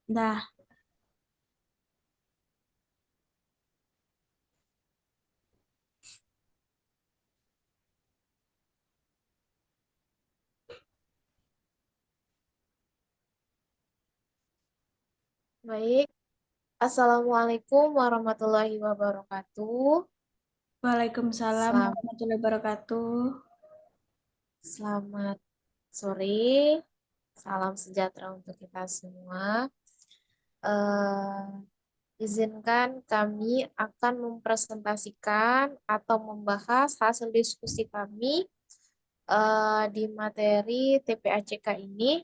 Dah, Baik, Assalamualaikum warahmatullahi wabarakatuh. Waalaikumsalam Selam- warahmatullahi wabarakatuh. Selamat sore, salam sejahtera untuk kita semua. Izinkan kami akan mempresentasikan atau membahas hasil diskusi kami di materi TPACK ini.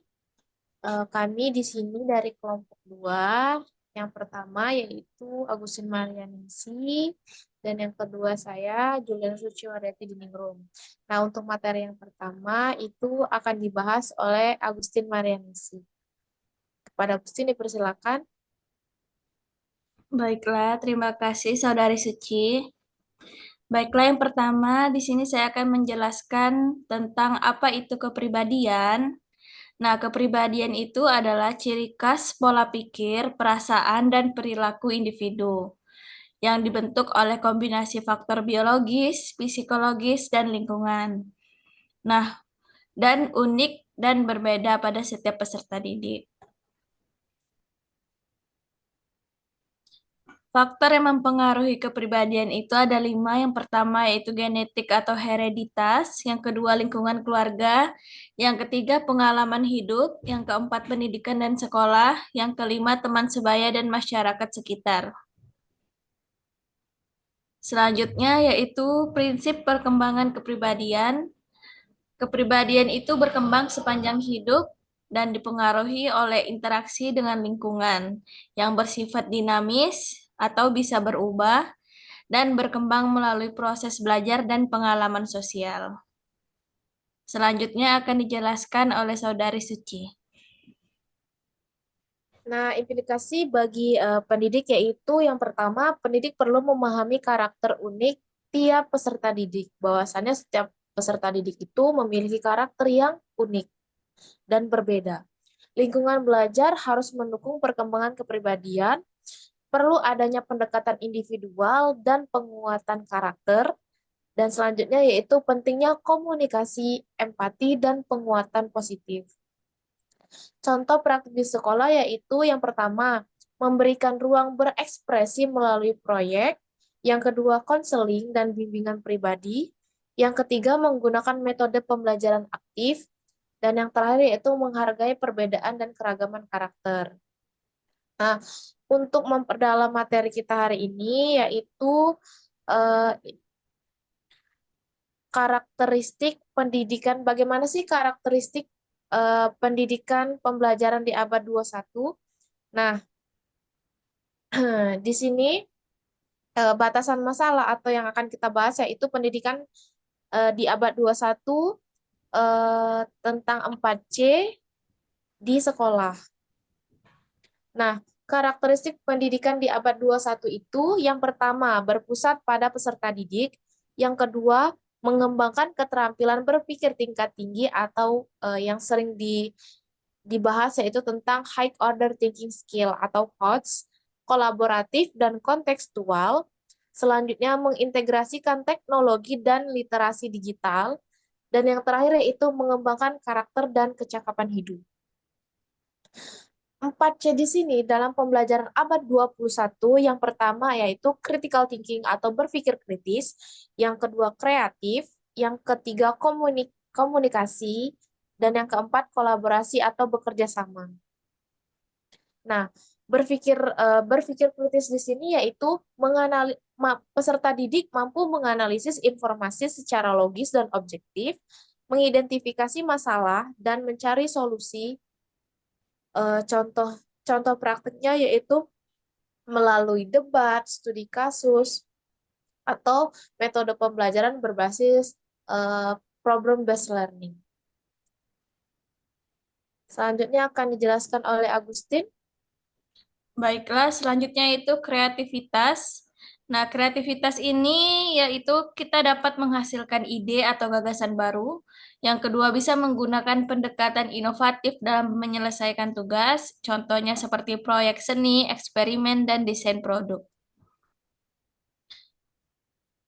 Kami di sini dari kelompok 2. Yang pertama yaitu Agustin Marianingsi dan yang kedua saya Julian Suciwardati Diningrum. Nah, untuk materi yang pertama itu akan dibahas oleh Agustin Marianingsi. Kepada Agustin dipersilakan. Baiklah, terima kasih Saudari Suci. Baiklah, yang pertama di sini saya akan menjelaskan tentang apa itu kepribadian. Nah, kepribadian itu adalah ciri khas pola pikir, perasaan, dan perilaku individu yang dibentuk oleh kombinasi faktor biologis, psikologis, dan lingkungan. Nah, dan unik dan berbeda pada setiap peserta didik. Faktor yang mempengaruhi kepribadian itu ada 5. Yang pertama yaitu genetik atau hereditas, yang kedua lingkungan keluarga, yang ketiga pengalaman hidup, yang keempat pendidikan dan sekolah, yang kelima teman sebaya dan masyarakat sekitar. Selanjutnya yaitu prinsip perkembangan kepribadian. Kepribadian itu berkembang sepanjang hidup dan dipengaruhi oleh interaksi dengan lingkungan yang bersifat dinamis atau bisa berubah dan berkembang melalui proses belajar dan pengalaman sosial. Selanjutnya akan dijelaskan oleh Saudari Suci. Nah, implikasi bagi pendidik yaitu yang pertama, pendidik perlu memahami karakter unik tiap peserta didik. Bahwasannya setiap peserta didik itu memiliki karakter yang unik dan berbeda. Lingkungan belajar harus mendukung perkembangan kepribadian, perlu adanya pendekatan individual dan penguatan karakter, dan selanjutnya yaitu pentingnya komunikasi, empati, dan penguatan positif. Contoh praktik di sekolah yaitu yang pertama, memberikan ruang berekspresi melalui proyek, yang kedua konseling dan bimbingan pribadi, yang ketiga menggunakan metode pembelajaran aktif, dan yang terakhir yaitu menghargai perbedaan dan keragaman karakter. Nah, untuk memperdalam materi kita hari ini yaitu eh, karakteristik pendidikan. Bagaimana sih karakteristik pendidikan pembelajaran di abad 21? Nah, di sini batasan masalah atau yang akan kita bahas yaitu pendidikan di abad 21 tentang 4C di sekolah. Nah, karakteristik pendidikan di abad 21 itu yang pertama berpusat pada peserta didik, yang kedua mengembangkan keterampilan berpikir tingkat tinggi atau yang sering dibahas yaitu tentang high order thinking skill atau HOTS, kolaboratif dan kontekstual. Selanjutnya mengintegrasikan teknologi dan literasi digital, dan yang terakhir yaitu mengembangkan karakter dan kecakapan hidup. 4C di sini dalam pembelajaran abad 21 yang pertama yaitu critical thinking atau berpikir kritis, yang kedua kreatif, yang ketiga komunikasi, dan yang keempat kolaborasi atau bekerja sama. Nah, berpikir kritis di sini yaitu peserta didik mampu menganalisis informasi secara logis dan objektif, mengidentifikasi masalah dan mencari solusi. Contoh contoh praktiknya yaitu melalui debat, studi kasus, atau metode pembelajaran berbasis eh, problem based learning. Selanjutnya akan dijelaskan oleh Agustin. Baiklah, selanjutnya itu kreativitas. Nah, kreativitas ini yaitu kita dapat menghasilkan ide atau gagasan baru Yang kedua, bisa menggunakan pendekatan inovatif dalam menyelesaikan tugas, contohnya seperti proyek seni, eksperimen, dan desain produk.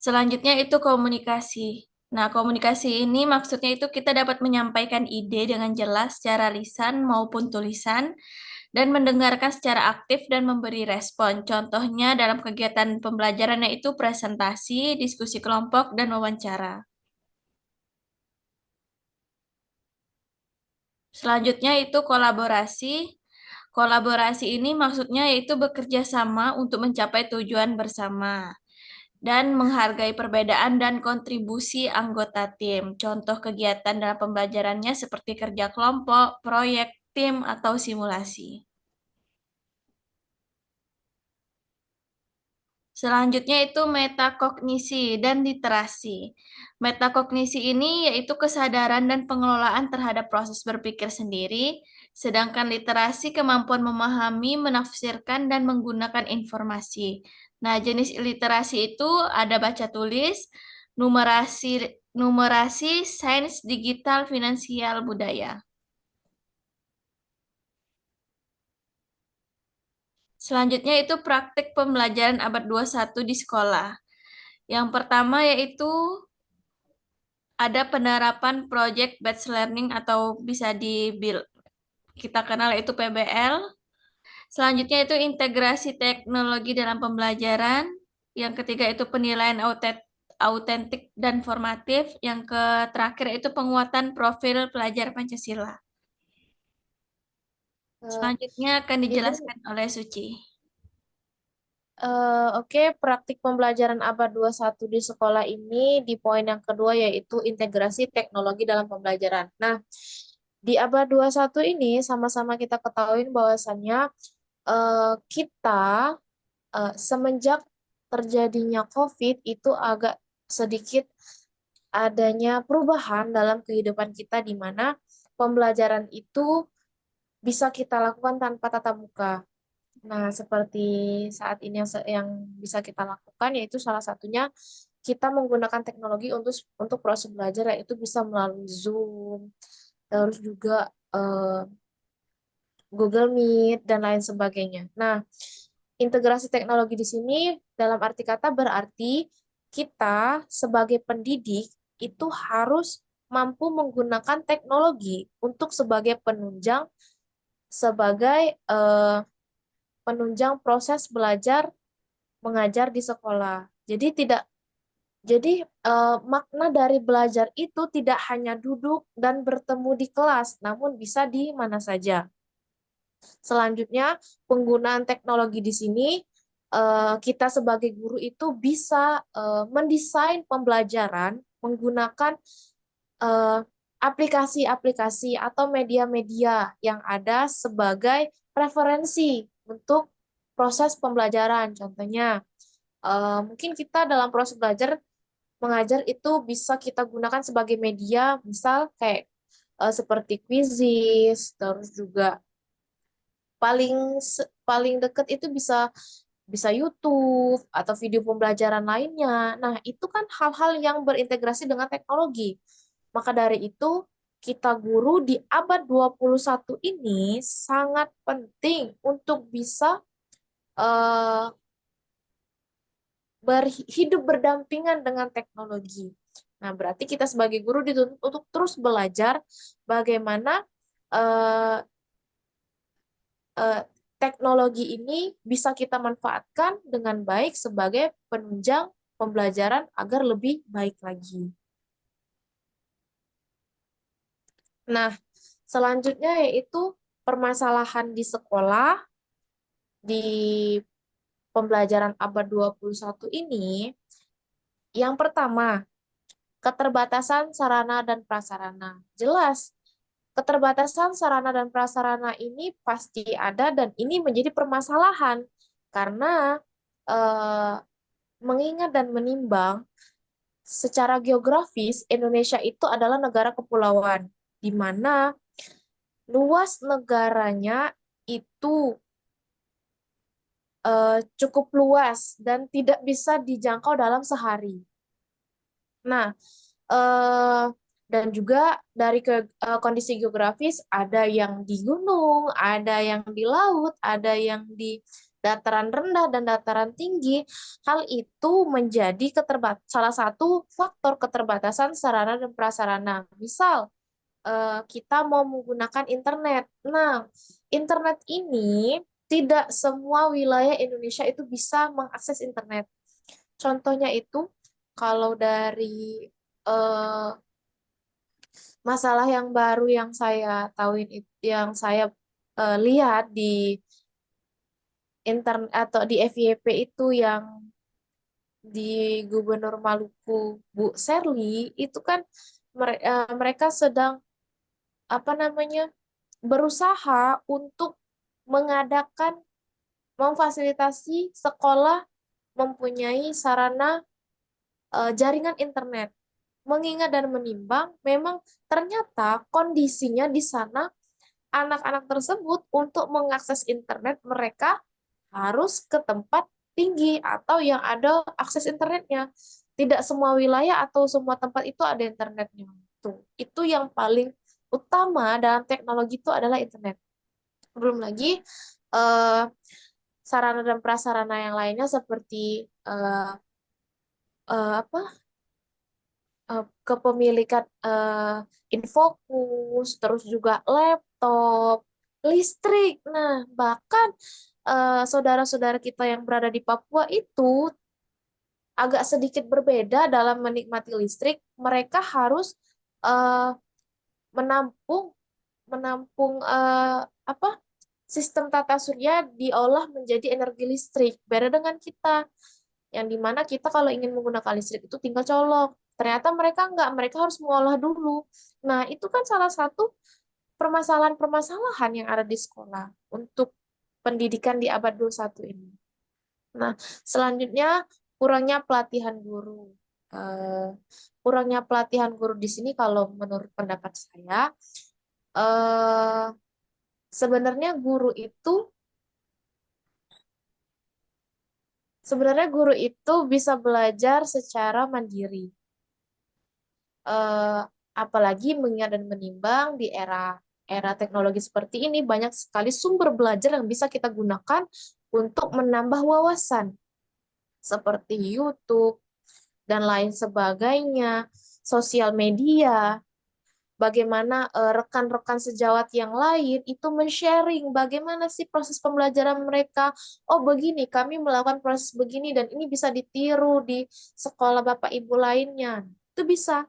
Selanjutnya itu komunikasi. Nah, komunikasi ini maksudnya itu kita dapat menyampaikan ide dengan jelas secara lisan maupun tulisan dan mendengarkan secara aktif dan memberi respon. Contohnya dalam kegiatan pembelajaran yaitu presentasi, diskusi kelompok, dan wawancara. Selanjutnya itu kolaborasi. Kolaborasi ini maksudnya yaitu bekerja sama untuk mencapai tujuan bersama dan menghargai perbedaan dan kontribusi anggota tim. Contoh kegiatan dalam pembelajarannya seperti kerja kelompok, proyek, tim, atau simulasi. Selanjutnya itu metakognisi dan literasi. Metakognisi ini yaitu kesadaran dan pengelolaan terhadap proses berpikir sendiri, sedangkan literasi kemampuan memahami, menafsirkan, dan menggunakan informasi. Nah, jenis literasi itu ada baca tulis, numerasi, sains digital, finansial, budaya. Selanjutnya itu praktik pembelajaran abad 21 di sekolah. Yang pertama yaitu ada penerapan project based learning atau bisa kita kenal itu PBL. Selanjutnya itu integrasi teknologi dalam pembelajaran. Yang ketiga itu penilaian autentik dan formatif. Yang terakhir itu penguatan profil pelajar Pancasila. Eh, Selanjutnya akan ini dijelaskan oleh Suci. Oke, praktik pembelajaran abad 21 di sekolah ini di poin yang kedua yaitu integrasi teknologi dalam pembelajaran. Nah, di abad 21 ini sama-sama kita ketahui bahwasannya kita semenjak terjadinya COVID itu agak sedikit adanya perubahan dalam kehidupan kita di mana pembelajaran itu bisa kita lakukan tanpa tatap muka. Nah, seperti saat ini yang bisa kita lakukan yaitu salah satunya kita menggunakan teknologi untuk proses belajar yaitu bisa melalui Zoom, terus juga Google Meet dan lain sebagainya. Nah, integrasi teknologi di sini dalam arti kata berarti kita sebagai pendidik itu harus mampu menggunakan teknologi untuk sebagai penunjang proses belajar mengajar di sekolah. Jadi makna dari belajar itu tidak hanya duduk dan bertemu di kelas, namun bisa di mana saja. Selanjutnya, penggunaan teknologi di sini kita sebagai guru itu bisa mendesain pembelajaran menggunakan eh, aplikasi-aplikasi atau media-media yang ada sebagai referensi untuk proses pembelajaran. Contohnya, mungkin kita dalam proses belajar mengajar itu bisa kita gunakan sebagai media, misal kayak seperti quizzes, terus juga paling dekat itu bisa bisa YouTube atau video pembelajaran lainnya. Nah, itu kan hal-hal yang berintegrasi dengan teknologi. Maka dari itu, kita guru di abad 21 ini sangat penting untuk bisa eh, hidup berdampingan dengan teknologi. Nah, berarti kita sebagai guru dituntut untuk terus belajar bagaimana eh, eh, teknologi ini bisa kita manfaatkan dengan baik sebagai penunjang pembelajaran agar lebih baik lagi. Nah, selanjutnya yaitu permasalahan di sekolah di pembelajaran abad 21 ini. Yang pertama, keterbatasan sarana dan prasarana. Jelas, keterbatasan sarana dan prasarana ini pasti ada dan ini menjadi permasalahan karena eh, mengingat dan menimbang secara geografis Indonesia itu adalah negara kepulauan di mana luas negaranya itu cukup luas dan tidak bisa dijangkau dalam sehari. Nah, eh, Dan juga dari kondisi geografis, ada yang di gunung, ada yang di laut, ada yang di dataran rendah dan dataran tinggi. Hal itu menjadi salah satu faktor keterbatasan sarana dan prasarana. Misal, kita mau menggunakan internet. Nah, internet ini tidak semua wilayah Indonesia itu bisa mengakses internet. Contohnya itu, kalau dari eh, masalah yang baru yang saya tahuin yang saya lihat di internet atau di FYP itu yang di Gubernur Maluku Bu Serly itu kan mereka sedang apa namanya berusaha untuk mengadakan memfasilitasi sekolah mempunyai sarana jaringan internet. Mengingat dan menimbang, memang ternyata kondisinya di sana anak-anak tersebut untuk mengakses internet mereka harus ke tempat tinggi atau yang ada akses internetnya. Tidak semua wilayah atau semua tempat itu ada internetnya. Itu yang paling utama dalam teknologi itu adalah internet. Belum lagi eh, sarana dan prasarana yang lainnya seperti apa kepemilikan Infokus, terus juga laptop, listrik. Nah, bahkan saudara-saudara kita yang berada di Papua itu agak sedikit berbeda dalam menikmati listrik. Mereka harus eh, menampung menampung apa sistem tata surya diolah menjadi energi listrik. Beda dengan kita, yang dimana kita kalau ingin menggunakan listrik itu tinggal colok. Ternyata mereka enggak, mereka harus mengolah dulu. Nah, itu kan salah satu permasalahan-permasalahan yang ada di sekolah untuk pendidikan di abad 21 ini. Nah, selanjutnya kurangnya pelatihan guru. Eh, Kurangnya pelatihan guru di sini kalau menurut pendapat saya, eh, sebenarnya guru itu bisa belajar secara mandiri. eh, Apalagi mengingat dan menimbang di era teknologi seperti ini banyak sekali sumber belajar yang bisa kita gunakan untuk menambah wawasan seperti YouTube dan lain sebagainya, sosial media, bagaimana rekan-rekan sejawat yang lain itu men-sharing bagaimana sih proses pembelajaran mereka. Oh, begini, kami melakukan proses begini dan ini bisa ditiru di sekolah Bapak Ibu lainnya. Itu bisa.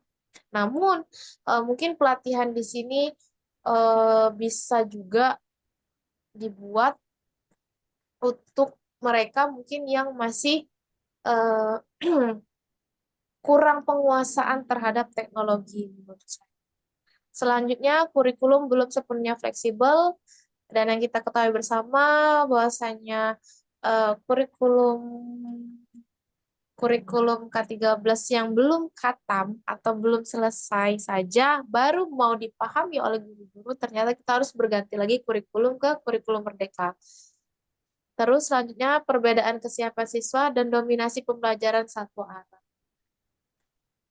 Namun, mungkin pelatihan di sini bisa juga dibuat untuk mereka mungkin yang masih eh, kurang penguasaan terhadap teknologi menurut saya. Selanjutnya, kurikulum belum sepenuhnya fleksibel dan yang kita ketahui bersama bahwasanya kurikulum kurikulum K13 yang belum khatam atau belum selesai saja baru mau dipahami oleh guru-guru, ternyata kita harus berganti lagi kurikulum ke kurikulum merdeka. Terus selanjutnya perbedaan kesiapan siswa dan dominasi pembelajaran satu arah.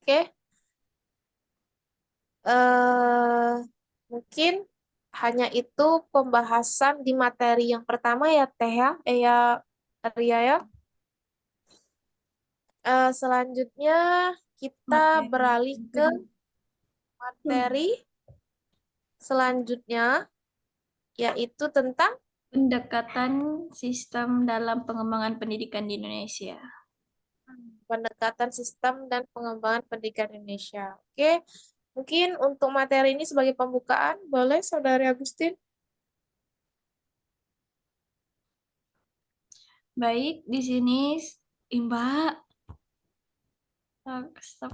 Oke, eh mungkin hanya itu pembahasan di materi yang pertama ya Teh ya, ya Ria ya. Selanjutnya kita Materi beralih yang ke kedua. materi selanjutnya, yaitu tentang Pendekatan sistem dalam pengembangan pendidikan di Indonesia. pendekatan sistem dan pengembangan pendidikan Indonesia. Oke, mungkin untuk materi ini sebagai pembukaan, boleh Saudari Agustin? Baik, di sini Mbak. Stop.